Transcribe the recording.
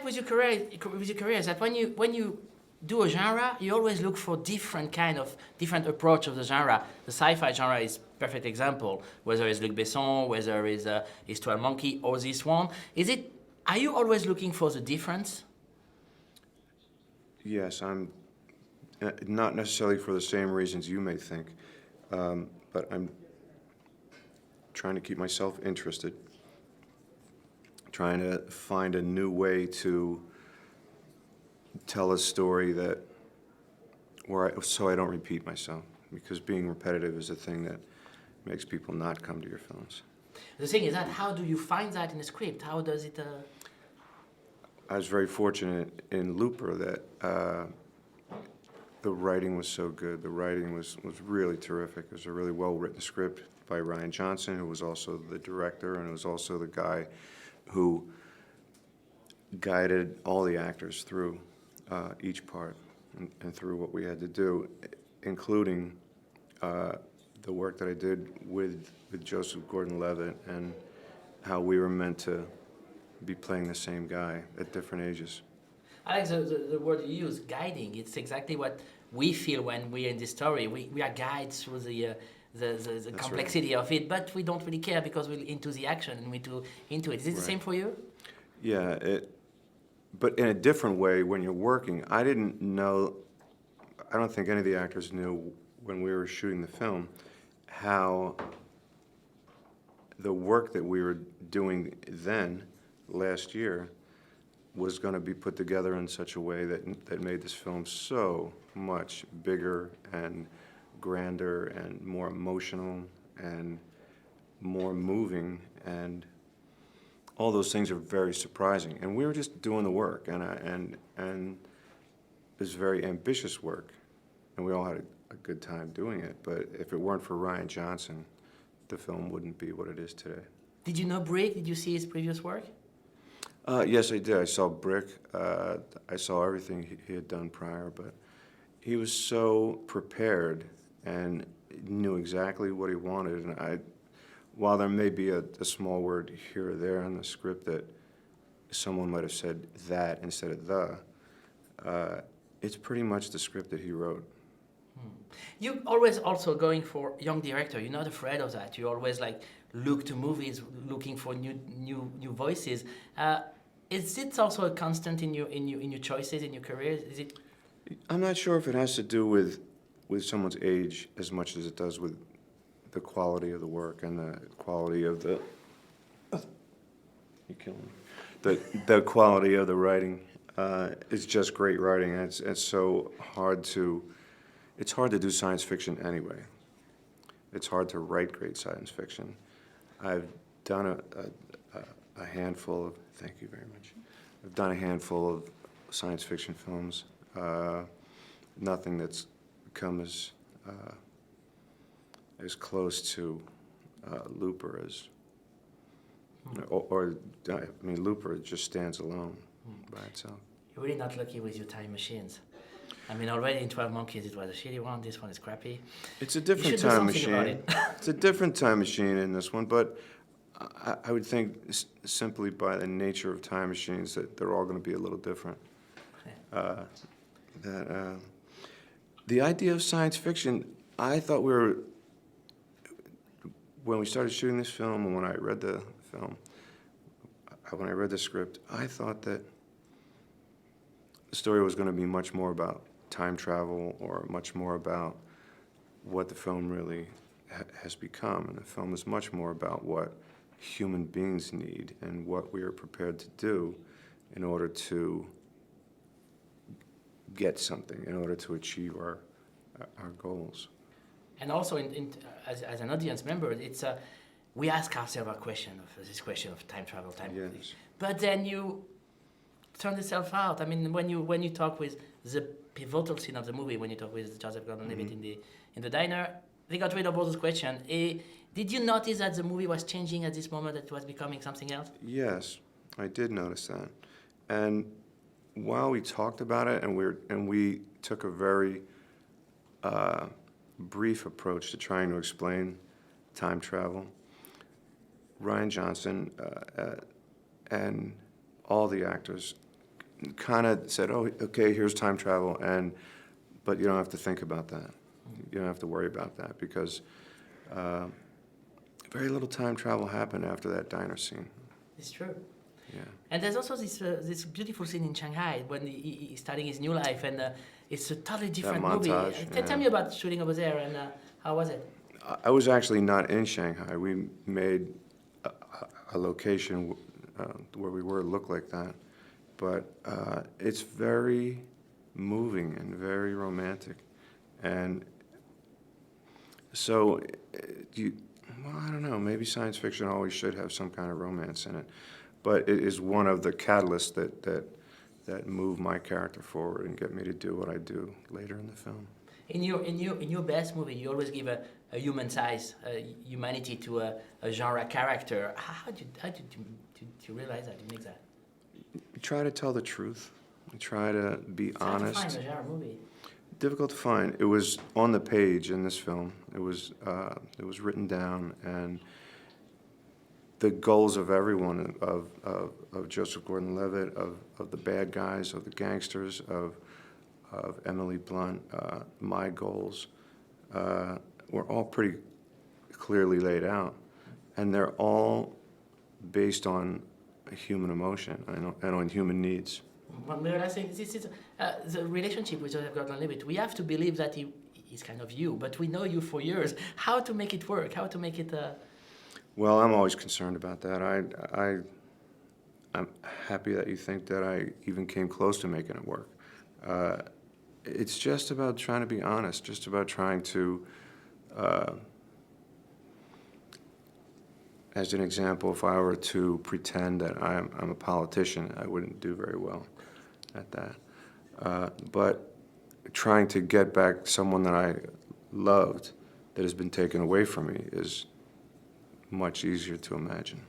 like with your career is that when you do a genre, you always look for different approach of the genre. The sci-fi genre is perfect example. Whether it's Luc Besson, whether it's 12 Monkey or this one, are you always looking for the difference? Yes, I'm not necessarily for the same reasons you may think, but I'm trying to keep myself interested, trying to find a new way to tell a story so I don't repeat myself, because being repetitive is a thing that makes people not come to your films. The thing is that how do you find that in the script? How does it? I was very fortunate in Looper that the writing was so good. The writing was really terrific. It was a really well-written script by Ryan Johnson, who was also the director, and it was also the guy who guided all the actors through each part and through what we had to do, including the work that I did with Joseph Gordon-Levitt and how we were meant to be playing the same guy at different ages. I like the word you use, guiding. It's exactly what we feel when we're in this story. We are guides through the complexity of it, but we don't really care because we're into the action and we're into it. Is it the same for you? Yeah, but in a different way when you're working. I didn't know, I don't think any of the actors knew when we were shooting the film how the work that we were doing then, last year, was going to be put together in such a way that made this film so much bigger and grander and more emotional and more moving, and all those things are very surprising. And we were just doing the work, and it was very ambitious work, and we all had a good time doing it. But if it weren't for Ryan Johnson, the film wouldn't be what it is today. Did you know Brick? Did you see his previous work? Yes, I did. I saw Brick. I saw everything he had done prior, but he was so prepared and knew exactly what he wanted. And while there may be a small word here or there in the script that someone might have said that instead of the, it's pretty much the script that he wrote. You always also going for young director. You're not afraid of that. You always look to movies, looking for new voices. Is it also a constant in your choices in your career? Is it? I'm not sure if it has to do with someone's age as much as it does with the quality of the work and the quality of the. You're killing me. The quality of the writing is just great writing. It's so hard to. It's hard to do science fiction anyway. It's hard to write great science fiction. I've done a handful of, thank you very much. I've done a handful of science fiction films. Nothing that's come as close to Looper as, Looper just stands alone by itself. You're really not lucky with your time machines. I mean, already in 12 Monkeys it was a shitty one, this one is crappy. It's a different time machine. It's a different time machine in this one, but I would think simply by the nature of time machines that they're all going to be a little different. The idea of science fiction, I thought when we started shooting this film and when I read the film, when I read the script, I thought that the story was going to be much more about time travel or much more about what the film really has become. And the film is much more about what human beings need and what we are prepared to do in order to get something, in order to achieve our goals. And also, as an audience member, it's we ask ourselves this question of time travel, Yes. But then you turn yourself out. I mean, when you talk with the pivotal scene of the movie, when you talk with Joseph Gordon-Levitt in the diner, they got rid of all those questions. Did you notice that the movie was changing at this moment, that it was becoming something else? Yes, I did notice that. And while we talked about it, and we took a very brief approach to trying to explain time travel, Ryan Johnson and all the actors kind of said, "Oh, okay, here's time travel," but you don't have to think about that. You don't have to worry about that because very little time travel happened after that diner scene. It's true. Yeah. And there's also this beautiful scene in Shanghai when he's starting his new life, and it's a totally different movie. montage, Tell me about shooting over there, and how was it? I was actually not in Shanghai. We made a location where we were look like that, but it's very moving and very romantic, and so well, I don't know. Maybe science fiction always should have some kind of romance in it, but it is one of the catalysts that move my character forward and get me to do what I do later in the film. In your best movie, you always give a human size, humanity to a genre character. How did you realize that? You make that? You try to tell the truth. You try to be It's hard honest. to find a genre movie. Difficult to find. It was on the page in this film. It was written down, and the goals of everyone, of Joseph Gordon-Levitt, of the bad guys, of the gangsters, of Emily Blunt, my goals, were all pretty clearly laid out, and they're all based on human emotion and on human needs. But I think this is the relationship with Joseph Gordon-Levitt. We have to believe that he's kind of you, but we know you for years. How to make it work? How to make it? Well, I'm always concerned about that. I'm happy that you think that I even came close to making it work. It's just about trying to be honest, just about trying to, as an example, if I were to pretend that I'm a politician, I wouldn't do very well at that. But trying to get back someone that I loved that has been taken away from me is much easier to imagine.